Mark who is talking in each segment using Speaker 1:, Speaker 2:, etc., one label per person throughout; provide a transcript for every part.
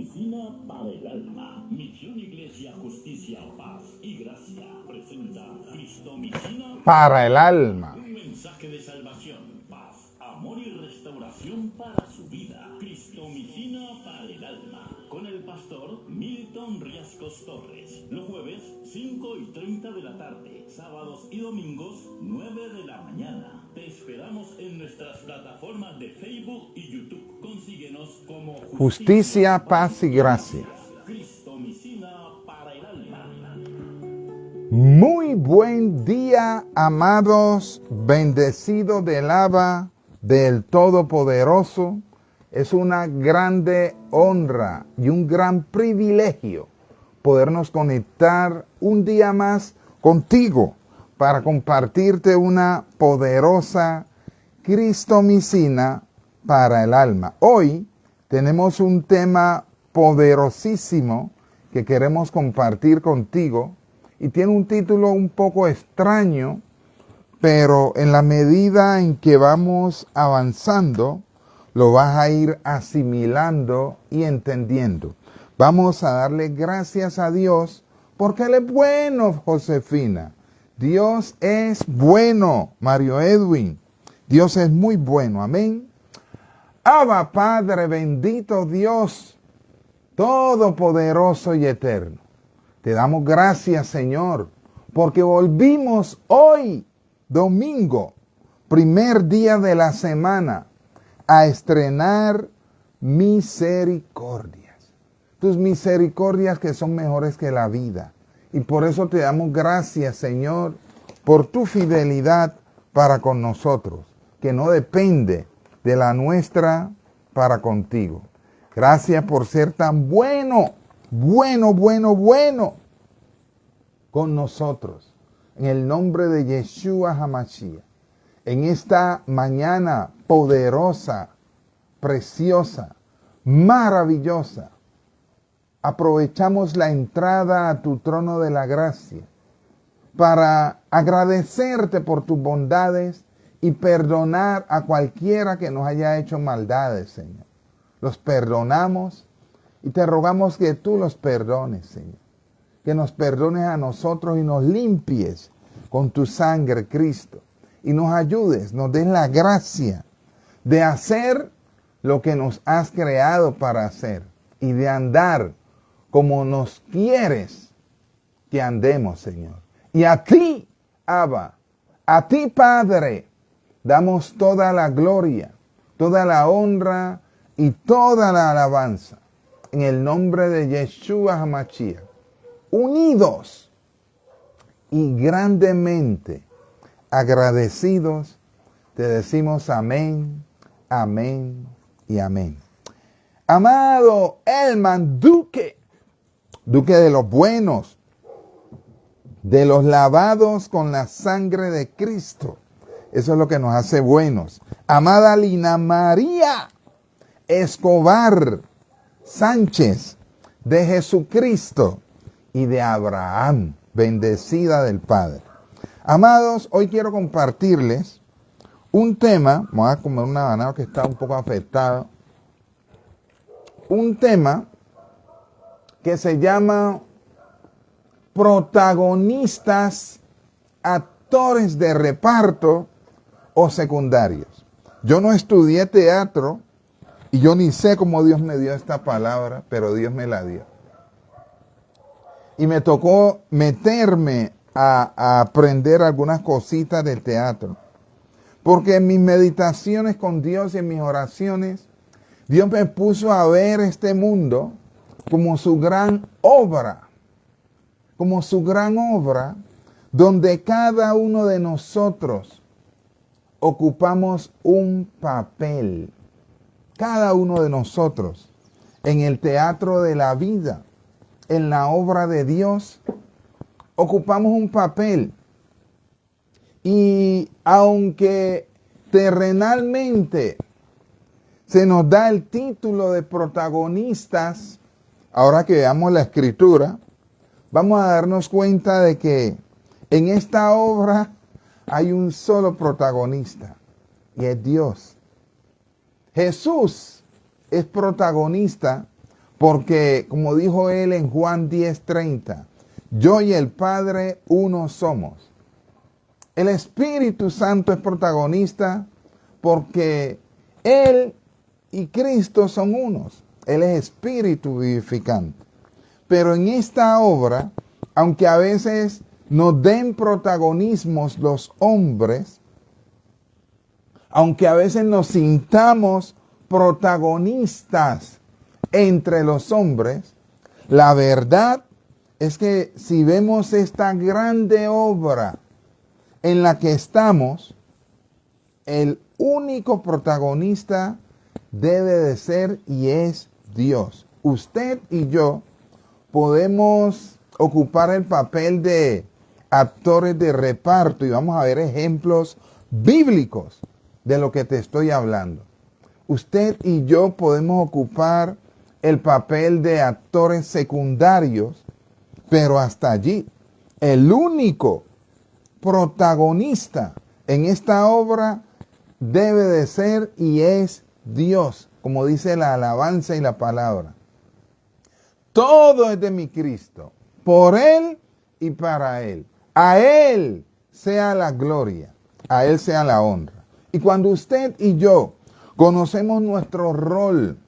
Speaker 1: Medicina para el alma. Misión Iglesia, Justicia, Paz y Gracia presenta Cristomicina
Speaker 2: para el alma.
Speaker 1: Un mensaje de salvación, paz, amor y restauración para su vida. Cristomicina para el alma. Con el pastor Milton Riascos Torres. Los jueves, 5:30 de la tarde. Sábados y domingos, 9 de la mañana. Te esperamos en nuestras plataformas de Facebook y YouTube. Consíguenos como
Speaker 2: Justicia, Paz y Gracia.
Speaker 1: Cristomicina para el alma.
Speaker 2: Muy buen día, amados, bendecidos del Abba, del Todopoderoso. Es una grande honra y un gran privilegio podernos conectar un día más contigo para compartirte una poderosa cristomicina para el alma. Hoy tenemos un tema poderosísimo que queremos compartir contigo y tiene un título un poco extraño, pero en la medida en que vamos avanzando, lo vas a ir asimilando y entendiendo. Vamos a darle gracias a Dios porque Él es bueno, Josefina. Dios es bueno, Mario Edwin. Dios es muy bueno, amén. Abba, Padre, bendito Dios, todopoderoso y eterno. Te damos gracias, Señor, porque volvimos hoy, domingo, primer día de la semana, a estrenar misericordias. Tus misericordias que son mejores que la vida. Y por eso te damos gracias, Señor, por tu fidelidad para con nosotros, que no depende de la nuestra para contigo. Gracias por ser tan bueno con nosotros. En el nombre de Yeshua HaMashiach, en esta mañana poderosa, preciosa, maravillosa, aprovechamos la entrada a tu trono de la gracia para agradecerte por tus bondades y perdonar a cualquiera que nos haya hecho maldades, Señor. Los perdonamos y te rogamos que tú los perdones, Señor. Que nos perdones a nosotros y nos limpies con tu sangre, Cristo. Y nos ayudes, nos des la gracia de hacer lo que nos has creado para hacer y de andar como nos quieres que andemos, Señor. Y a ti, Abba, a ti, Padre, damos toda la gloria, toda la honra y toda la alabanza. En el nombre de Yeshua HaMashiach, unidos y grandemente agradecidos, te decimos amén, amén y amén. Amado Elman Duque de los buenos, de los lavados con la sangre de Cristo. Eso es lo que nos hace buenos. Amada Lina María Escobar Sánchez, de Jesucristo y de Abraham, bendecida del Padre. Amados, hoy quiero compartirles un tema. Vamos a comer una banana que está un poco afectada. Un tema que se llama protagonistas, actores de reparto o secundarios. Yo no estudié teatro y yo ni sé cómo Dios me dio esta palabra, pero Dios me la dio. Y me tocó meterme a aprender algunas cositas del teatro. Porque en mis meditaciones con Dios y en mis oraciones, Dios me puso a ver este mundo como su gran obra. Como su gran obra, donde cada uno de nosotros ocupamos un papel. Cada uno de nosotros en el teatro de la vida, en la obra de Dios, ocupamos un papel. Y aunque terrenalmente se nos da el título de protagonistas, ahora que veamos la escritura, vamos a darnos cuenta de que en esta obra hay un solo protagonista y es Dios. Jesús es protagonista Porque, como dijo él en Juan 10:30, yo y el Padre uno somos. El Espíritu Santo es protagonista porque Él y Cristo son unos. Él es Espíritu vivificante. Pero en esta obra, aunque a veces nos den protagonismos los hombres, aunque a veces nos sintamos protagonistas entre los hombres, la verdad es que si vemos esta grande obra en la que estamos, el único protagonista debe de ser y es Dios. Usted y yo podemos ocupar el papel de actores de reparto y vamos a ver ejemplos bíblicos de lo que te estoy hablando. Usted y yo podemos ocupar el papel de actores secundarios, pero hasta allí. El único protagonista en esta obra debe de ser y es Dios, como dice la alabanza y la palabra. Todo es de mi Cristo, por Él y para Él. A Él sea la gloria, a Él sea la honra. Y cuando usted y yo conocemos nuestro rol,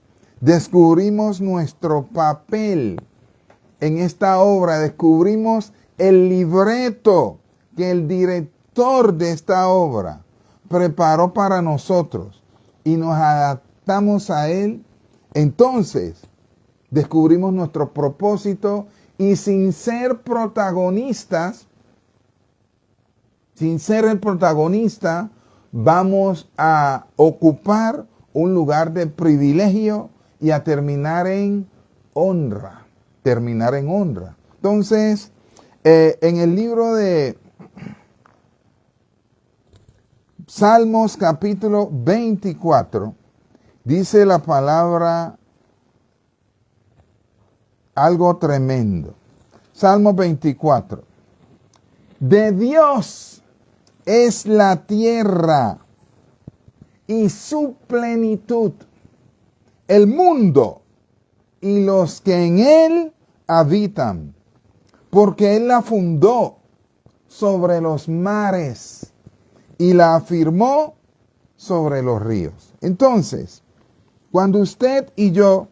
Speaker 2: descubrimos nuestro papel en esta obra, descubrimos el libreto que el director de esta obra preparó para nosotros y nos adaptamos a él, entonces descubrimos nuestro propósito y sin ser protagonistas, sin ser el protagonista, vamos a ocupar un lugar de privilegio y a terminar en honra. Terminar en honra. Entonces, en el libro de Salmos capítulo 24, dice la palabra algo tremendo. Salmo 24. De Dios es la tierra y su plenitud, el mundo y los que en él habitan, porque él la fundó sobre los mares y la afirmó sobre los ríos. Entonces, cuando usted y yo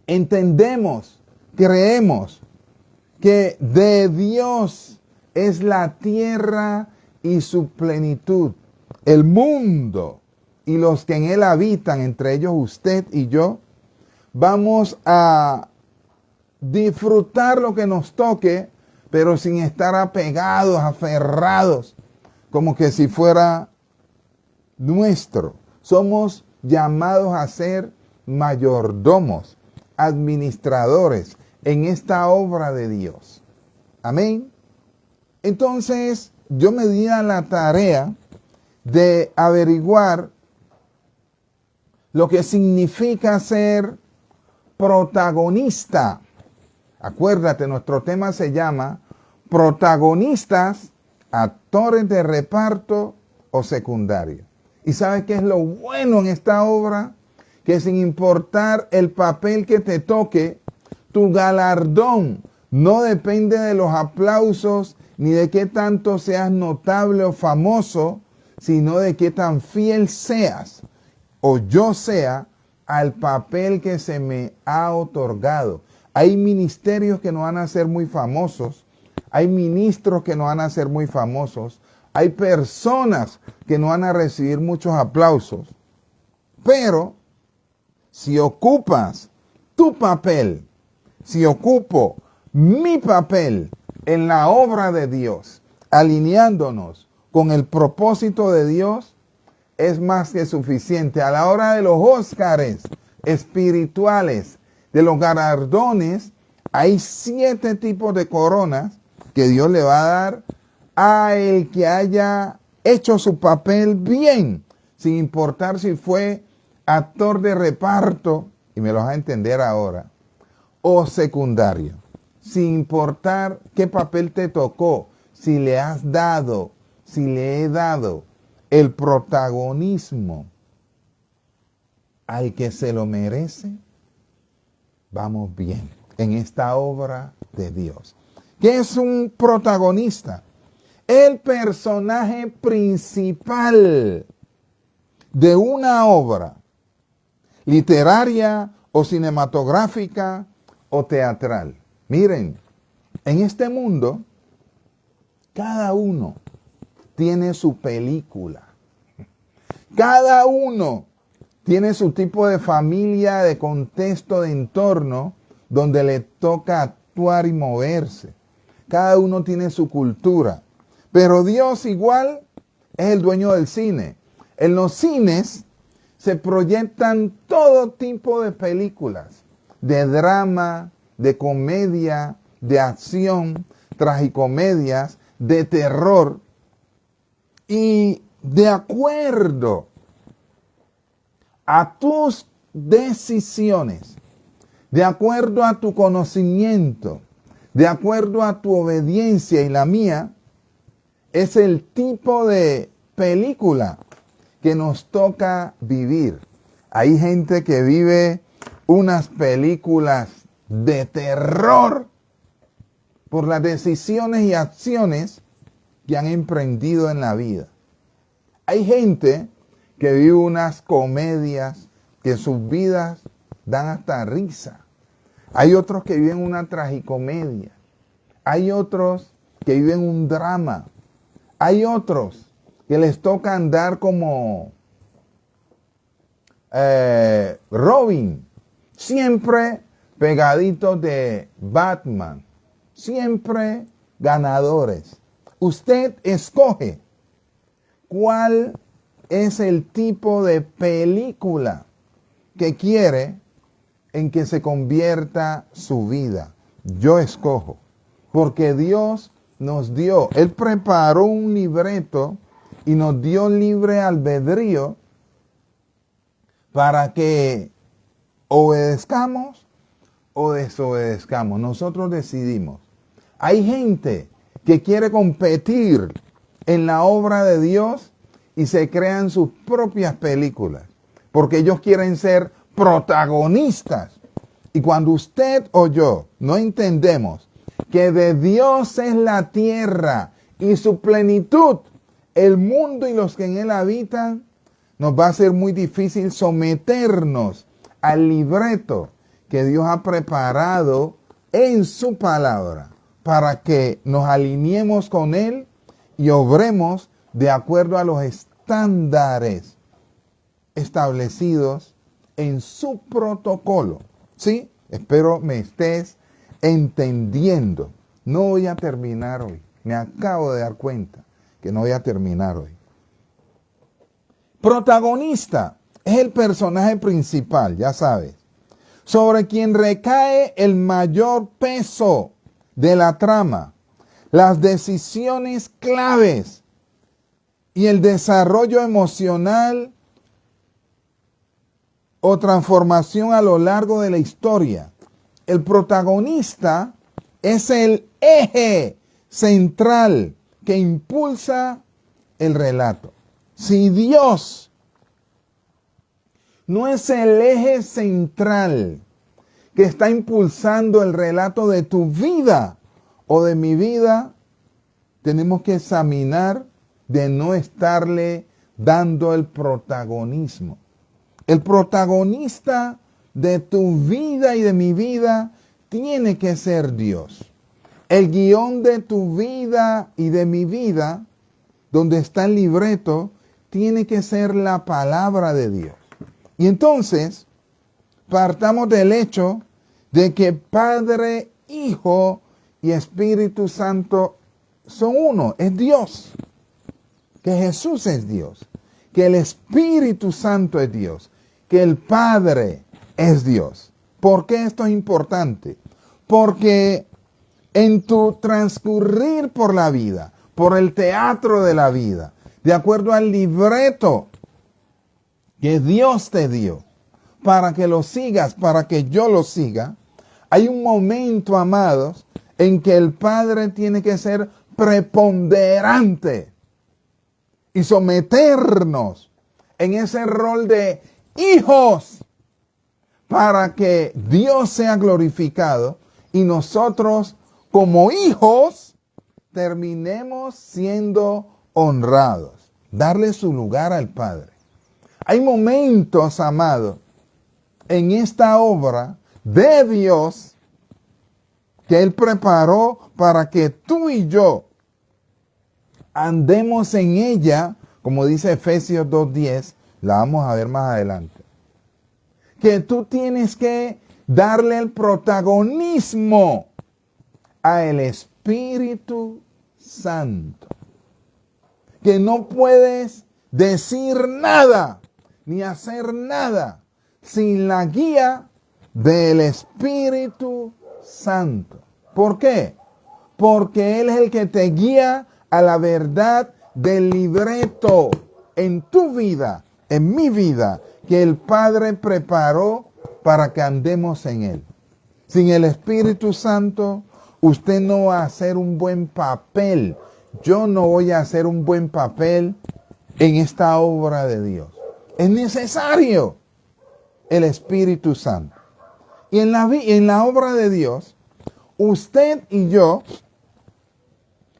Speaker 2: entendemos, creemos que de Dios es la tierra y su plenitud, el mundo y los que en él habitan, entre ellos usted y yo, vamos a disfrutar lo que nos toque, pero sin estar apegados, aferrados, como que si fuera nuestro. Somos llamados a ser mayordomos, administradores en esta obra de Dios. Amén. Entonces, yo me di a la tarea de averiguar lo que significa ser protagonista. Acuérdate, nuestro tema se llama protagonistas, actores de reparto o secundarios. ¿Y sabes qué es lo bueno en esta obra? Que sin importar el papel que te toque, tu galardón no depende de los aplausos ni de qué tanto seas notable o famoso, sino de qué tan fiel seas o yo sea al papel que se me ha otorgado. Hay ministerios que no van a ser muy famosos, hay ministros que no van a ser muy famosos, hay personas que no van a recibir muchos aplausos, pero si ocupas tu papel, si ocupo mi papel en la obra de Dios, alineándonos con el propósito de Dios, es más que suficiente. A la hora de los Óscares espirituales, de los galardones, hay 7 tipos de coronas que Dios le va a dar a el que haya hecho su papel bien, sin importar si fue actor de reparto, y me lo vas a entender ahora, o secundario, sin importar qué papel te tocó, si le has dado, si le he dado el protagonismo al que se lo merece, vamos bien en esta obra de Dios. ¿Qué es un protagonista? El personaje principal de una obra literaria o cinematográfica o teatral. Miren, en este mundo, cada uno tiene su película. Cada uno tiene su tipo de familia, de contexto, de entorno, donde le toca actuar y moverse. Cada uno tiene su cultura. Pero Dios igual es el dueño del cine. En los cines se proyectan todo tipo de películas, de drama, de comedia, de acción, tragicomedias, de terror. Y de acuerdo a tus decisiones, de acuerdo a tu conocimiento, de acuerdo a tu obediencia y la mía, es el tipo de película que nos toca vivir. Hay gente que vive unas películas de terror por las decisiones y acciones que han emprendido en la vida. Hay gente que vive unas comedias que sus vidas dan hasta risa. Hay otros que viven una tragicomedia. Hay otros que viven un drama. Hay otros que les toca andar como Robin, siempre pegaditos de Batman, siempre ganadores. Usted escoge cuál es el tipo de película que quiere en que se convierta su vida. Yo escojo, porque Dios nos dio, Él preparó un libreto y nos dio libre albedrío para que obedezcamos o desobedezcamos. Nosotros decidimos. Hay gente que quiere competir en la obra de Dios y se crean sus propias películas, porque ellos quieren ser protagonistas. Y cuando usted o yo no entendemos que de Dios es la tierra y su plenitud, el mundo y los que en él habitan, nos va a ser muy difícil someternos al libreto que Dios ha preparado en su palabra para que nos alineemos con él y obremos de acuerdo a los estándares establecidos en su protocolo. ¿Sí? Espero me estés entendiendo. No voy a terminar hoy. Me acabo de dar cuenta que no voy a terminar hoy. Protagonista es el personaje principal, ya sabes, sobre quien recae el mayor peso de la trama, las decisiones claves y el desarrollo emocional o transformación a lo largo de la historia. El protagonista es el eje central que impulsa el relato. Si Dios no es el eje central que está impulsando el relato de tu vida o de mi vida, tenemos que examinar de no estarle dando el protagonismo. El protagonista de tu vida y de mi vida tiene que ser Dios. El guión de tu vida y de mi vida, donde está el libreto, tiene que ser la palabra de Dios. Y entonces, partamos del hecho de que Padre, Hijo y Espíritu Santo son uno, es Dios. Que Jesús es Dios, que el Espíritu Santo es Dios, que el Padre es Dios. ¿Por qué esto es importante? Porque en tu transcurrir por la vida, por el teatro de la vida, de acuerdo al libreto que Dios te dio, para que lo sigas, para que yo lo siga, hay un momento, amados, en que el Padre tiene que ser preponderante y someternos en ese rol de hijos para que Dios sea glorificado y nosotros como hijos terminemos siendo honrados. Darle su lugar al Padre. Hay momentos, amados, en esta obra de Dios que Él preparó para que tú y yo andemos en ella, como dice Efesios 2:10, la vamos a ver más adelante. Que tú tienes que darle el protagonismo al Espíritu Santo. Que no puedes decir nada ni hacer nada sin la guía del Espíritu Santo. ¿Por qué? Porque Él es el que te guía a la verdad del libreto en tu vida, en mi vida, que el Padre preparó para que andemos en Él. Sin el Espíritu Santo, usted no va a hacer un buen papel. Yo no voy a hacer un buen papel en esta obra de Dios. Es necesario el Espíritu Santo. Y en la obra de Dios, usted y yo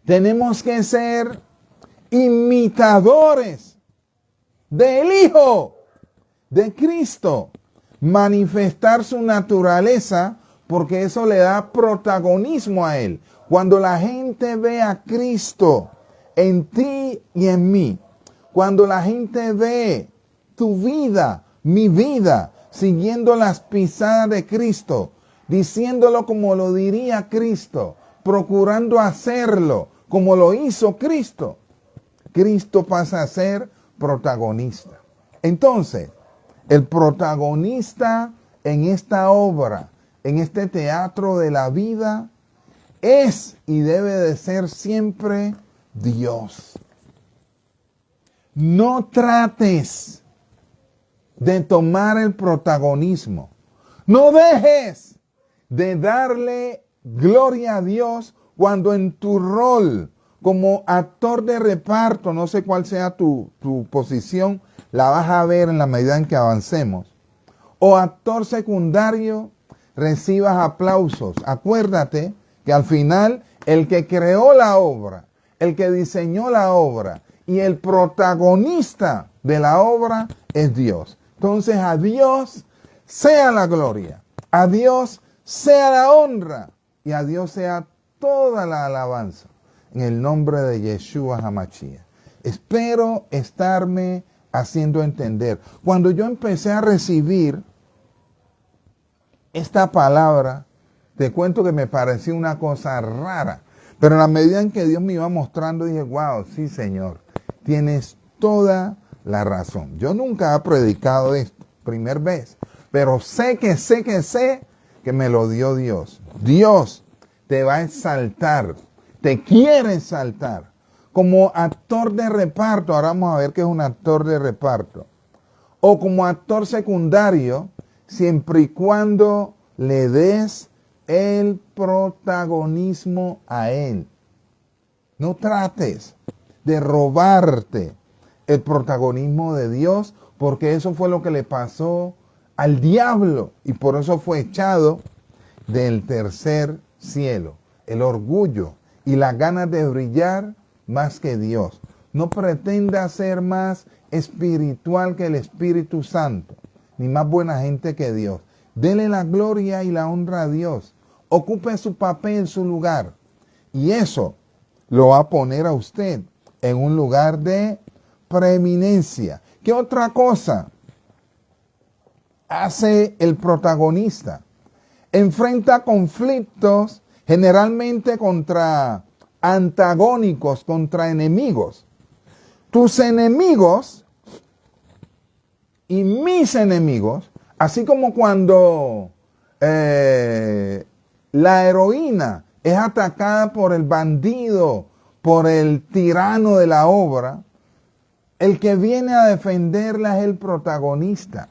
Speaker 2: tenemos que ser imitadores del Hijo de Cristo. Manifestar su naturaleza, porque eso le da protagonismo a Él. Cuando la gente ve a Cristo en ti y en mí, cuando la gente ve tu vida, mi vida, siguiendo las pisadas de Cristo, diciéndolo como lo diría Cristo, procurando hacerlo como lo hizo Cristo, Cristo pasa a ser protagonista. Entonces, el protagonista en esta obra, en este teatro de la vida, es y debe de ser siempre Dios. No trates de tomar el protagonismo. No dejes de darle gloria a Dios cuando en tu rol como actor de reparto, no sé cuál sea tu posición, la vas a ver en la medida en que avancemos, o actor secundario, recibas aplausos. Acuérdate que al final el que creó la obra, el que diseñó la obra y el protagonista de la obra es Dios. Entonces a Dios sea la gloria, a Dios sea la honra y a Dios sea toda la alabanza. En el nombre de Yeshua HaMashiach. Espero estarme haciendo entender. Cuando yo empecé a recibir esta palabra, te cuento que me pareció una cosa rara. Pero en la medida en que Dios me iba mostrando, dije, wow, sí, Señor, tienes toda la razón. Yo nunca he predicado esto, primera vez. Pero sé que me lo dio Dios. Dios te va a exaltar, te quiere exaltar. Como actor de reparto, ahora vamos a ver qué es un actor de reparto. O como actor secundario, siempre y cuando le des el protagonismo a Él. No trates de robarte el protagonismo de Dios, porque eso fue lo que le pasó al diablo y por eso fue echado del tercer cielo. El orgullo y las ganas de brillar más que Dios. No pretenda ser más espiritual que el Espíritu Santo, ni más buena gente que Dios. Dele la gloria y la honra a Dios. Ocupe su papel, su lugar. Y eso lo va a poner a usted en un lugar de preeminencia. ¿Qué otra cosa hace el protagonista? Enfrenta conflictos generalmente contra antagónicos, contra enemigos. Tus enemigos y mis enemigos, así como cuando la heroína es atacada por el bandido, por el tirano de la obra, el que viene a defenderla es el protagonista.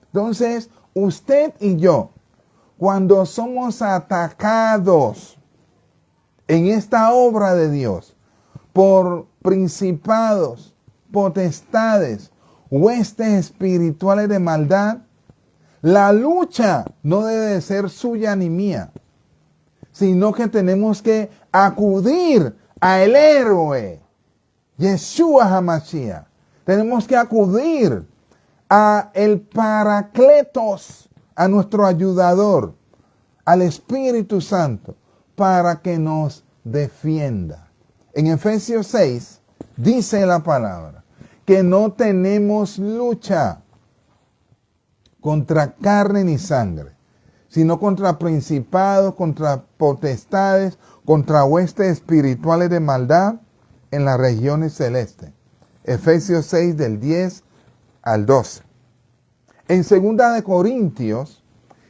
Speaker 2: Entonces, usted y yo, cuando somos atacados en esta obra de Dios por principados, potestades, huestes espirituales de maldad, La lucha no debe de ser suya ni mía, sino que tenemos que acudir al héroe, Yeshua HaMashiach. Tenemos que acudir a el Paracletos, a nuestro ayudador, al Espíritu Santo, para que nos defienda. En Efesios 6 dice la palabra que no tenemos lucha contra carne ni sangre, sino contra principados, contra potestades, contra huestes espirituales de maldad en las regiones celestes. Efesios 6 del 10 al 12. En 2 de Corintios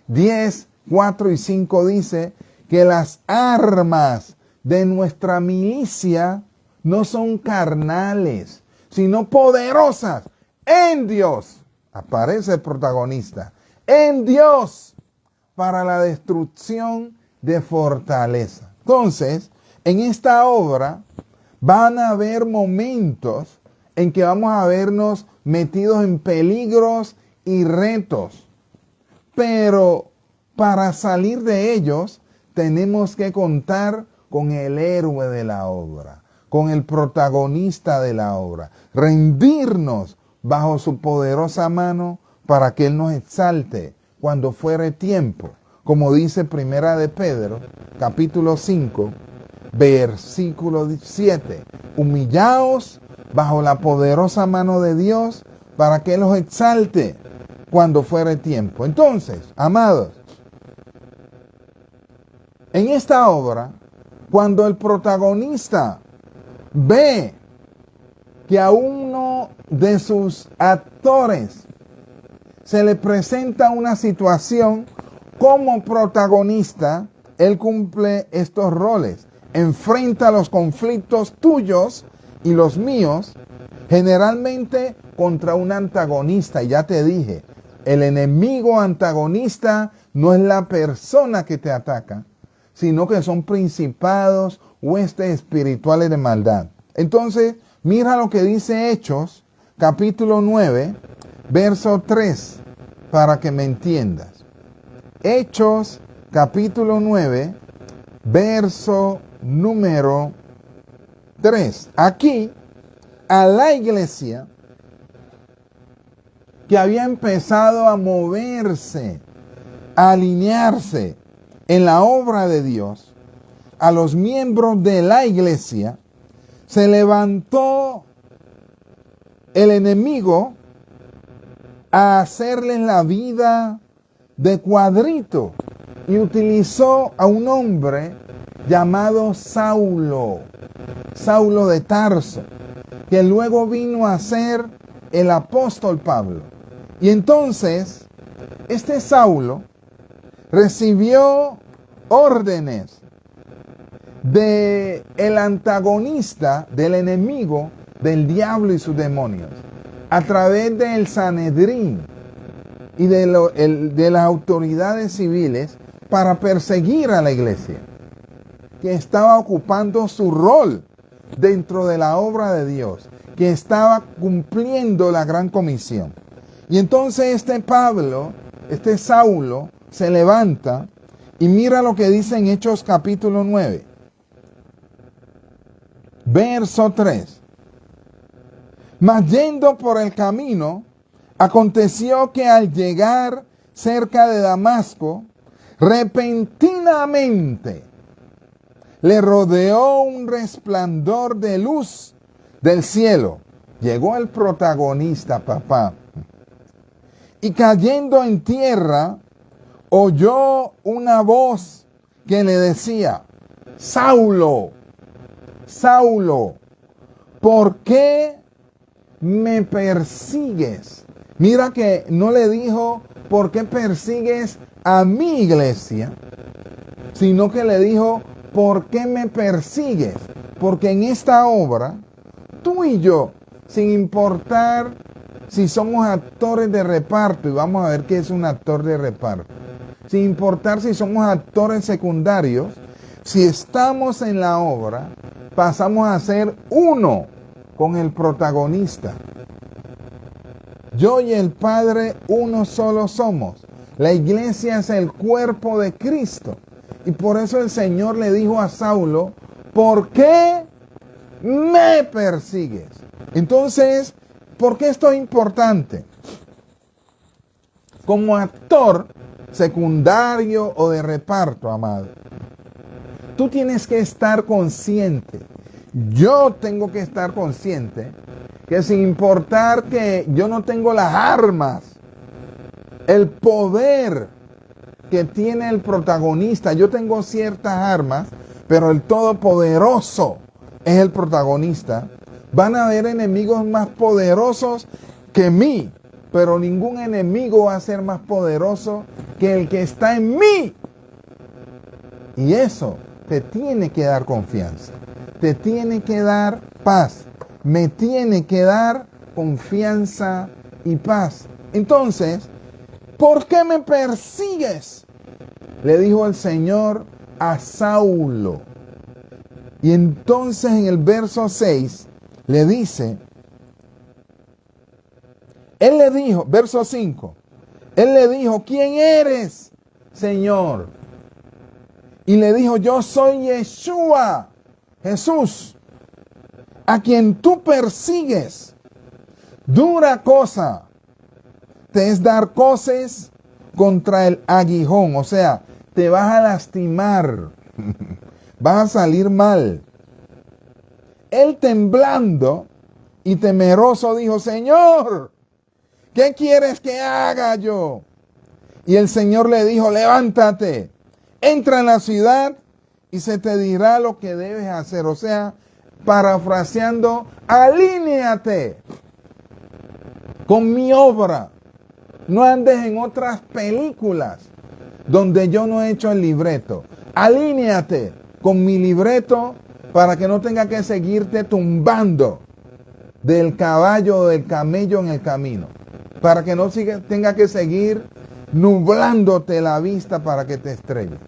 Speaker 2: 10, 4 y 5 dice que las armas de nuestra milicia no son carnales, sino poderosas en Dios. Aparece el protagonista. En Dios para la destrucción de fortaleza. Entonces, en esta obra van a haber momentos en que vamos a vernos metidos en peligros y retos. Pero para salir de ellos tenemos que contar con el héroe de la obra, con el protagonista de la obra, rendirnos bajo su poderosa mano para que Él nos exalte cuando fuere tiempo. Como dice Primera de Pedro, capítulo 5, versículo 7. Humillaos bajo la poderosa mano de Dios para que Él los exalte cuando fuere tiempo. Entonces, amados, en esta obra, cuando el protagonista ve que a uno de sus actores se le presenta una situación como protagonista, él cumple estos roles. Enfrenta los conflictos tuyos y los míos, generalmente contra un antagonista. Ya te dije, el enemigo antagonista no es la persona que te ataca, sino que son principados, huestes espirituales de maldad. Entonces, mira lo que dice Hechos, capítulo 9, verso 3, para que me entiendas. Hechos, capítulo 9, verso número 3. Aquí, a la iglesia que había empezado a moverse, a alinearse en la obra de Dios, a los miembros de la iglesia, se levantó el enemigo a hacerles la vida de cuadrito y utilizó a un hombre llamado Saulo, Saulo de Tarso, que luego vino a ser el apóstol Pablo. Y entonces, este Saulo recibió órdenes del antagonista, del enemigo, del diablo y sus demonios, a través del Sanedrín y de las autoridades civiles para perseguir a la iglesia, que estaba ocupando su rol dentro de la obra de Dios, que estaba cumpliendo la gran comisión. Y entonces este Saulo, se levanta y mira lo que dice en Hechos capítulo 9, verso 3. Mas yendo por el camino, aconteció que al llegar cerca de Damasco, repentinamente le rodeó un resplandor de luz del cielo. Llegó el protagonista, papá. Y cayendo en tierra, oyó una voz que le decía: Saulo, Saulo, ¿por qué me persigues? Mira que no le dijo: ¿por qué persigues a mi iglesia? Sino que le dijo: ¿por qué me persigues? Porque en esta obra, tú y yo, sin importar si somos actores de reparto, y vamos a ver qué es un actor de reparto, sin importar si somos actores secundarios, si estamos en la obra, pasamos a ser uno con el protagonista. Yo y el Padre uno solo somos. La iglesia es el cuerpo de Cristo. Y por eso el Señor le dijo a Saulo, ¿por qué me persigues? Entonces, ¿por qué esto es importante? Como actor secundario o de reparto, amado, tú tienes que estar consciente. Yo tengo que estar consciente que sin importar que yo no tengo las armas, el poder que tiene el protagonista, yo tengo ciertas armas, pero el todopoderoso es el protagonista. Van a haber enemigos más poderosos que mí, pero ningún enemigo va a ser más poderoso que el que está en mí. Y eso te tiene que dar confianza, te tiene que dar paz, me tiene que dar confianza y paz. Entonces, ¿por qué me persigues?, le dijo el Señor a Saulo. Y entonces en el verso 6 le dice, él le dijo, verso 5, él le dijo, ¿quién eres, Señor? Y le dijo, yo soy Yeshua, Jesús, a quien tú persigues. Dura cosa te es dar coces contra el aguijón, o sea, te vas a lastimar, vas a salir mal. Él temblando y temeroso dijo, Señor, ¿qué quieres que haga yo? Y el Señor le dijo, levántate, entra en la ciudad y se te dirá lo que debes hacer. O sea, parafraseando, alíneate con mi obra. No andes en otras películas donde yo no he hecho el libreto. Alíneate con mi libreto para que no tenga que seguirte tumbando del caballo o del camello en el camino. Para que no tenga que seguir nublándote la vista para que te estrelles.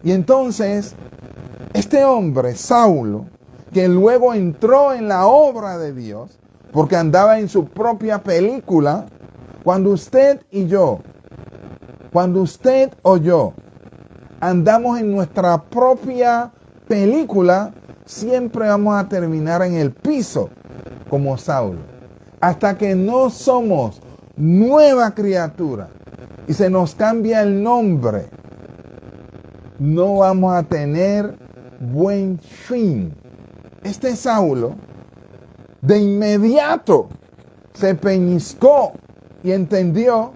Speaker 2: Y entonces, este hombre, Saulo, que luego entró en la obra de Dios, porque andaba en su propia película, cuando usted o yo andamos en nuestra propia película, siempre vamos a terminar en el piso como Saulo. Hasta que no somos nueva criatura y se nos cambia el nombre, no vamos a tener buen fin. Este Saulo de inmediato se peñiscó y entendió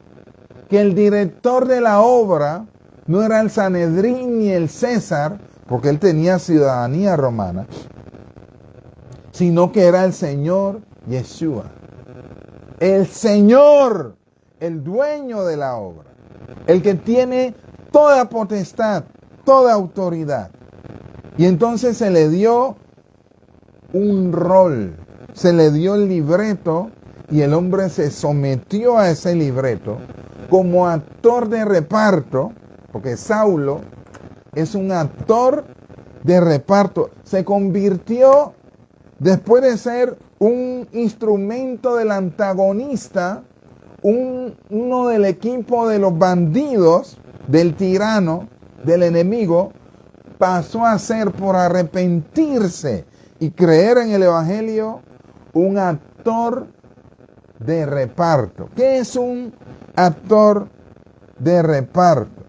Speaker 2: que el director de la obra no era el Sanedrín ni el César, porque él tenía ciudadanía romana, sino que era el Señor Yeshua. El Señor, el dueño de la obra, el que tiene toda potestad, toda autoridad. Y entonces se le dio un rol, se le dio el libreto y el hombre se sometió a ese libreto como actor de reparto, porque Saulo es un actor de reparto. Se convirtió, después de ser un instrumento del antagonista, uno del equipo de los bandidos, del tirano, del enemigo, pasó a ser, por arrepentirse y creer en el Evangelio, un actor de reparto. ¿Qué es un actor de reparto?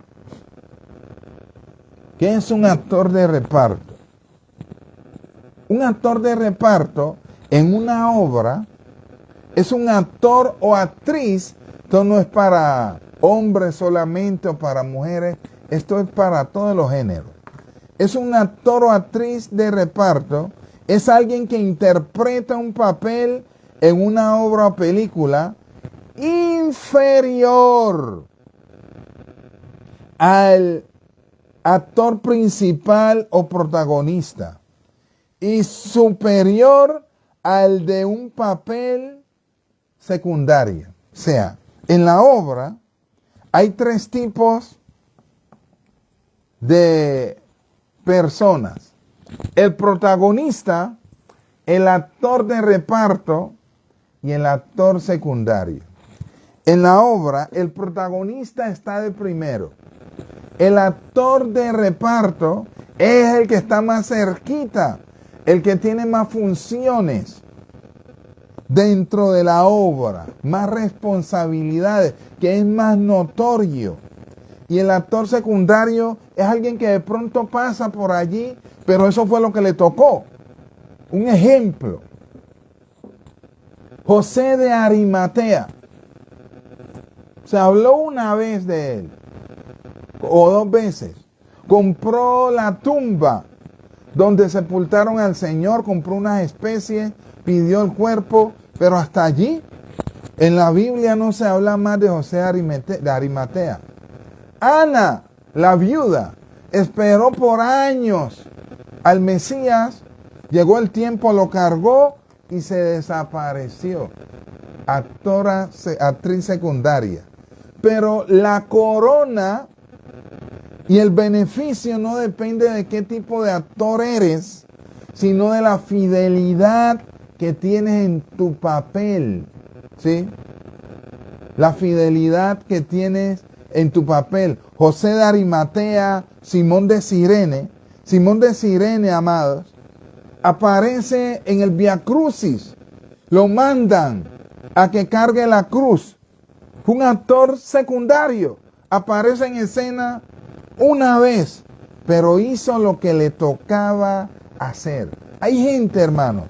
Speaker 2: ¿Qué es un actor de reparto? Un actor de reparto en una obra es un actor o actriz. Esto no es para hombres solamente o para mujeres, esto es para todos los géneros. Es un actor o actriz de reparto, es alguien que interpreta un papel en una obra o película inferior al actor principal o protagonista y superior al de un papel secundario. O sea, en la obra hay tres tipos de personas: el protagonista, el actor de reparto y el actor secundario. en la obra, el protagonista está de primero. El actor de reparto es el que está más cerquita, el que tiene más funciones dentro de la obra, más responsabilidades, que es más notorio. Y el actor secundario es alguien que de pronto pasa por allí, pero eso fue lo que le tocó. Un ejemplo, José de Arimatea. Se habló una vez de él, o dos veces. Compró la tumba donde sepultaron al Señor, compró unas especies, pidió el cuerpo, pero hasta allí, en la Biblia no se habla más de José de Arimatea. Ana, la viuda, esperó por años al Mesías, llegó el tiempo, lo cargó y se desapareció. Actriz secundaria. Pero la corona y el beneficio no depende de qué tipo de actor eres, sino de la fidelidad que tienes en tu papel, ¿sí? La fidelidad que tienes en tu papel. José de Arimatea, Simón de Cirene, amados, aparece en el Via Crucis. Lo mandan a que cargue la cruz. Fue un actor secundario. Aparece en escena una vez, pero hizo lo que le tocaba hacer. Hay gente, hermanos,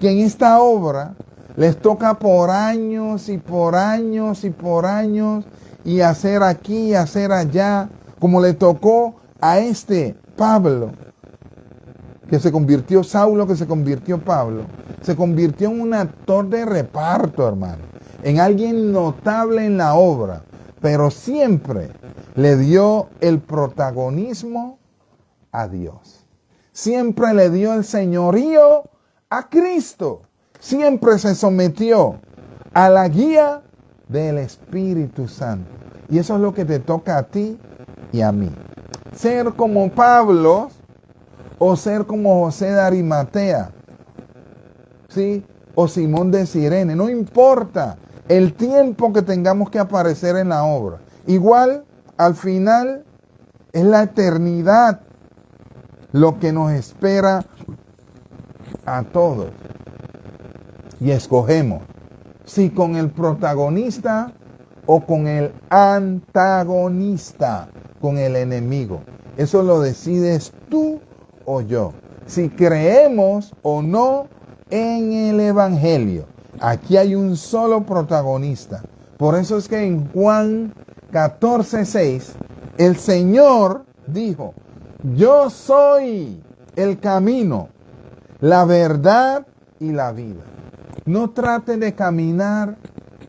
Speaker 2: que en esta obra les toca por años y por años y por años y hacer aquí y hacer allá, como le tocó a este Pablo, que se convirtió Saulo, que se convirtió Pablo, se convirtió en un actor de reparto, hermano, en alguien notable en la obra, pero siempre le dio el protagonismo a Dios. Siempre le dio el señorío a Cristo. Siempre se sometió a la guía del Espíritu Santo. Y eso es lo que te toca a ti y a mí. Ser como Pablo o ser como José de Arimatea, ¿sí? O Simón de Cirene. No importa el tiempo que tengamos que aparecer en la obra. Igual, al final, es la eternidad lo que nos espera a todos. Y escogemos si con el protagonista o con el antagonista, con el enemigo. Eso lo decides tú o yo. Si creemos o no en el Evangelio. Aquí hay un solo protagonista. Por eso es que en Juan 14:6, el Señor dijo: yo soy el camino, la verdad y la vida. No trate de caminar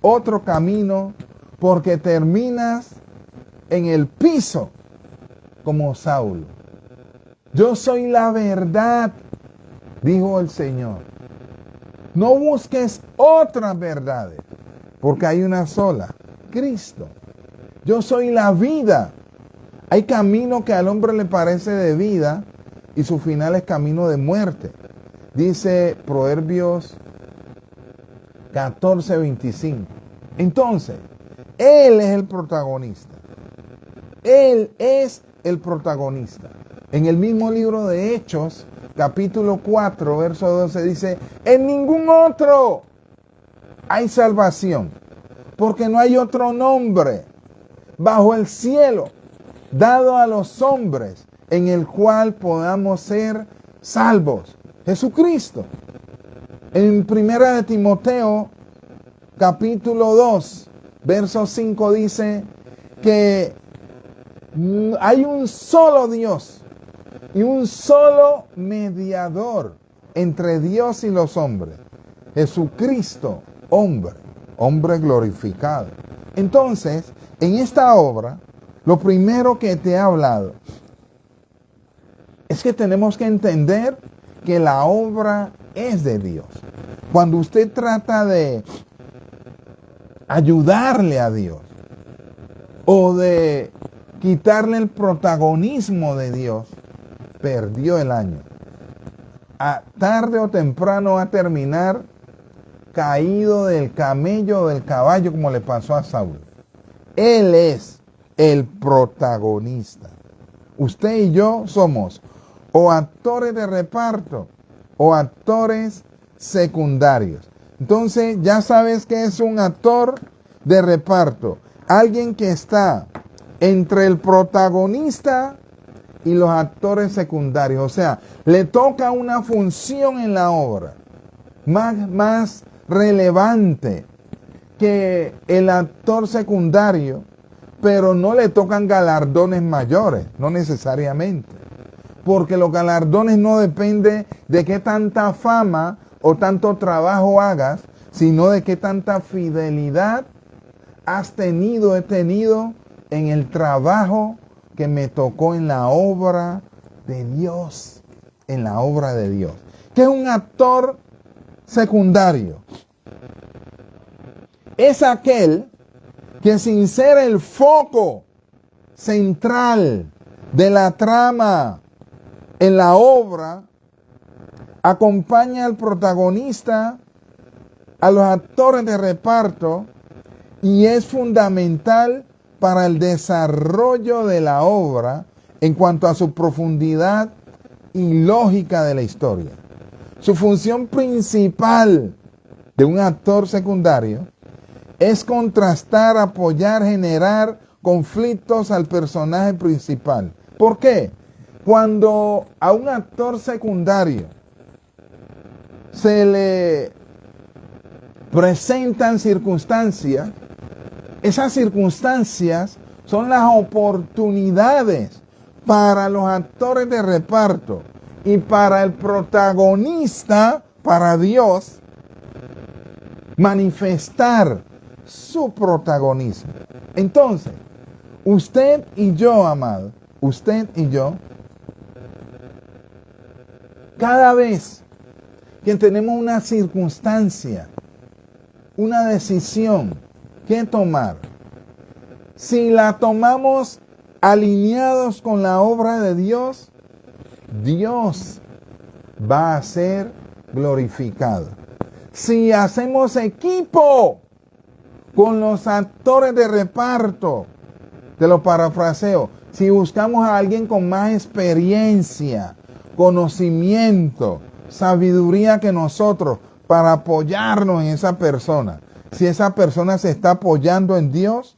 Speaker 2: otro camino porque terminas en el piso como Saulo. Yo soy la verdad, dijo el Señor. No busques otras verdades, porque hay una sola, Cristo. Yo soy la vida. Hay camino que al hombre le parece de vida y su final es camino de muerte. Dice Proverbios 14:25. Entonces, Él es el protagonista. Él es el protagonista. En el mismo libro de Hechos, capítulo 4, verso 12, dice: en ningún otro hay salvación, porque no hay otro nombre bajo el cielo dado a los hombres en el cual podamos ser salvos. Jesucristo. En 1 de Timoteo, capítulo 2, verso 5 dice que hay un solo Dios y un solo mediador entre Dios y los hombres. Jesucristo, hombre glorificado. Entonces, en esta obra, lo primero que te he hablado es que tenemos que entender que la obra es de Dios. Cuando usted trata de ayudarle a Dios o de quitarle el protagonismo de Dios, perdió el año. Tarde o temprano va a terminar caído del camello o del caballo como le pasó a Saúl. Él es el protagonista. Usted y yo somos o actores de reparto o actores secundarios. Entonces ya sabes que es un actor de reparto. Alguien que está entre el protagonista y los actores secundarios. O sea, le toca una función en la obra más relevante que el actor secundario, pero no le tocan galardones mayores, no necesariamente. Porque los galardones no dependen de qué tanta fama o tanto trabajo hagas, sino de qué tanta fidelidad he tenido en el trabajo que me tocó en la obra de Dios. En la obra de Dios. ¿Qué es un actor secundario? Es aquel que sin ser el foco central de la trama en la obra, acompaña al protagonista, a los actores de reparto, y es fundamental para el desarrollo de la obra en cuanto a su profundidad y lógica de la historia. Su función principal de un actor secundario es contrastar, apoyar, generar conflictos al personaje principal. ¿Por qué? Cuando a un actor secundario se le presentan circunstancias, esas circunstancias son las oportunidades para los actores de reparto y para el protagonista, para Dios, manifestar su protagonismo. Entonces, usted y yo, amado, usted y yo, cada vez que tenemos una circunstancia, una decisión que tomar, si la tomamos alineados con la obra de Dios, Dios va a ser glorificado. Si hacemos equipo con los actores de reparto, te lo parafraseo, si buscamos a alguien con más experiencia, conocimiento, sabiduría que nosotros para apoyarnos en esa persona, si esa persona se está apoyando en Dios,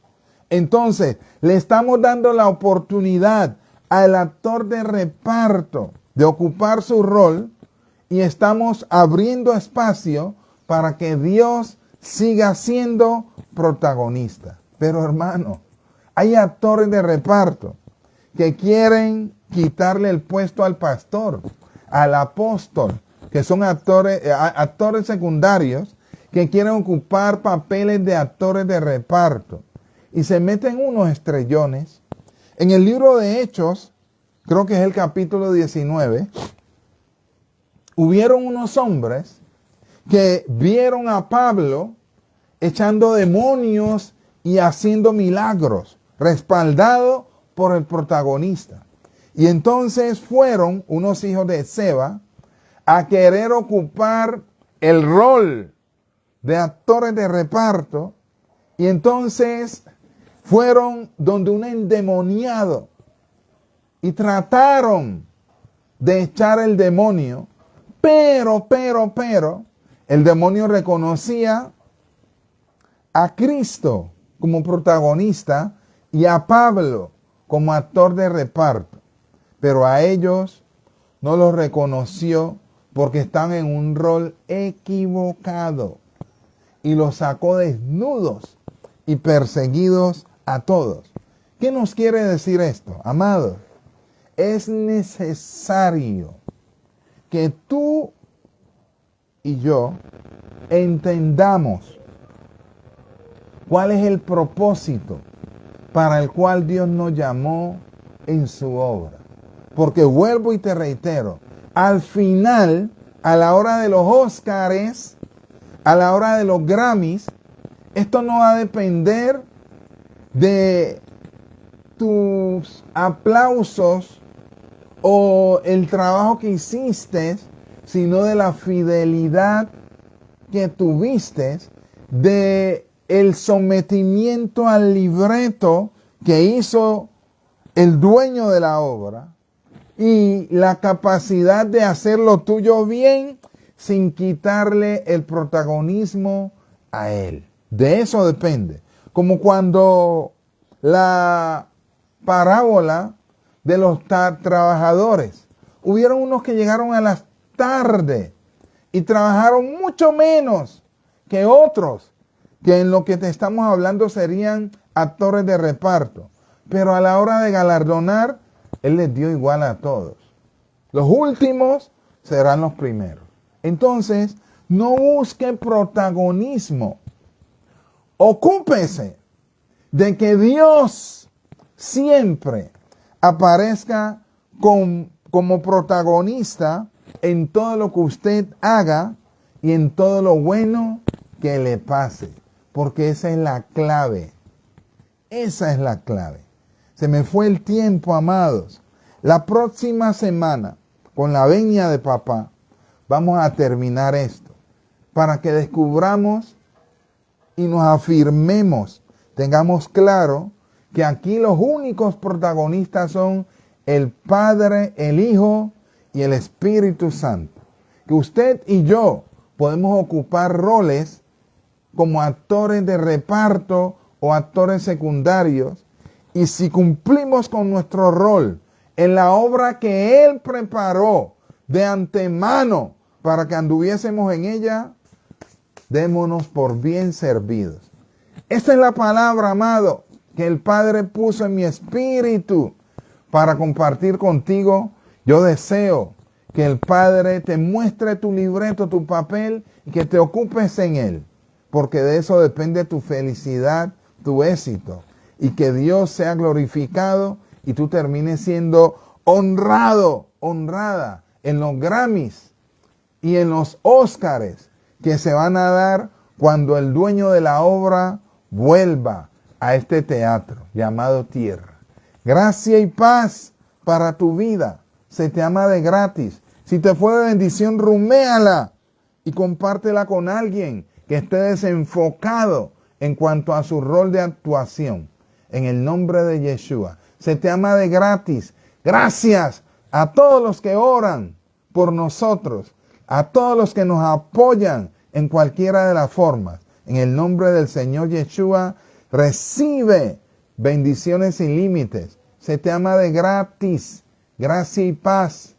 Speaker 2: entonces le estamos dando la oportunidad al actor de reparto de ocupar su rol y estamos abriendo espacio para que Dios siga siendo protagonista. Pero hermano, hay actores de reparto que quieren quitarle el puesto al pastor, al apóstol, que son actores secundarios que quieren ocupar papeles de actores de reparto. Y se meten unos estrellones. En el libro de Hechos, creo que es el capítulo 19, hubieron unos hombres que vieron a Pablo echando demonios y haciendo milagros, respaldado por el protagonista. Y entonces fueron unos hijos de Seba a querer ocupar el rol de actores de reparto. Y entonces fueron donde un endemoniado y trataron de echar el demonio, pero, el demonio reconocía a Cristo como protagonista y a Pablo como actor de reparto. Pero a ellos no los reconoció porque están en un rol equivocado y los sacó desnudos y perseguidos a todos. ¿Qué nos quiere decir esto, amados? Es necesario que tú y yo entendamos cuál es el propósito para el cual Dios nos llamó en su obra. Porque vuelvo y te reitero, al final, a la hora de los Óscares, a la hora de los Grammys, esto no va a depender de tus aplausos o el trabajo que hiciste, sino de la fidelidad que tuviste de el sometimiento al libreto que hizo el dueño de la obra y la capacidad de hacerlo tuyo bien sin quitarle el protagonismo a él. De eso depende. Como cuando la parábola de los trabajadores. Hubieron unos que llegaron a las tardes y trabajaron mucho menos que otros, que en lo que te estamos hablando serían actores de reparto. Pero a la hora de galardonar, Él les dio igual a todos. Los últimos serán los primeros. Entonces, no busque protagonismo. Ocúpese de que Dios siempre aparezca como protagonista en todo lo que usted haga y en todo lo bueno que le pase. Porque esa es la clave. Esa es la clave. Se me fue el tiempo, amados. La próxima semana, con la venia de papá, vamos a terminar esto. Para que descubramos y nos afirmemos, tengamos claro que aquí los únicos protagonistas son el Padre, el Hijo y el Espíritu Santo. Que usted y yo podemos ocupar roles como actores de reparto o actores secundarios, y si cumplimos con nuestro rol en la obra que Él preparó de antemano para que anduviésemos en ella, démonos por bien servidos. Esta es la palabra, amado, que el Padre puso en mi espíritu para compartir contigo. Yo deseo que el Padre te muestre tu libreto, tu papel, y que te ocupes en él, porque de eso depende tu felicidad, tu éxito, y que Dios sea glorificado y tú termines siendo honrado, honrada en los Grammys y en los Óscares que se van a dar cuando el dueño de la obra vuelva a este teatro llamado tierra. Gracia y paz para tu vida. Se te ama de gratis. Si te fue de bendición, ruméala y compártela con alguien que esté desenfocado en cuanto a su rol de actuación. En el nombre de Yeshua. Se te ama de gratis. Gracias a todos los que oran por nosotros, a todos los que nos apoyan en cualquiera de las formas. En el nombre del Señor Yeshua, recibe bendiciones sin límites. Se te ama de gratis. Gracia y paz.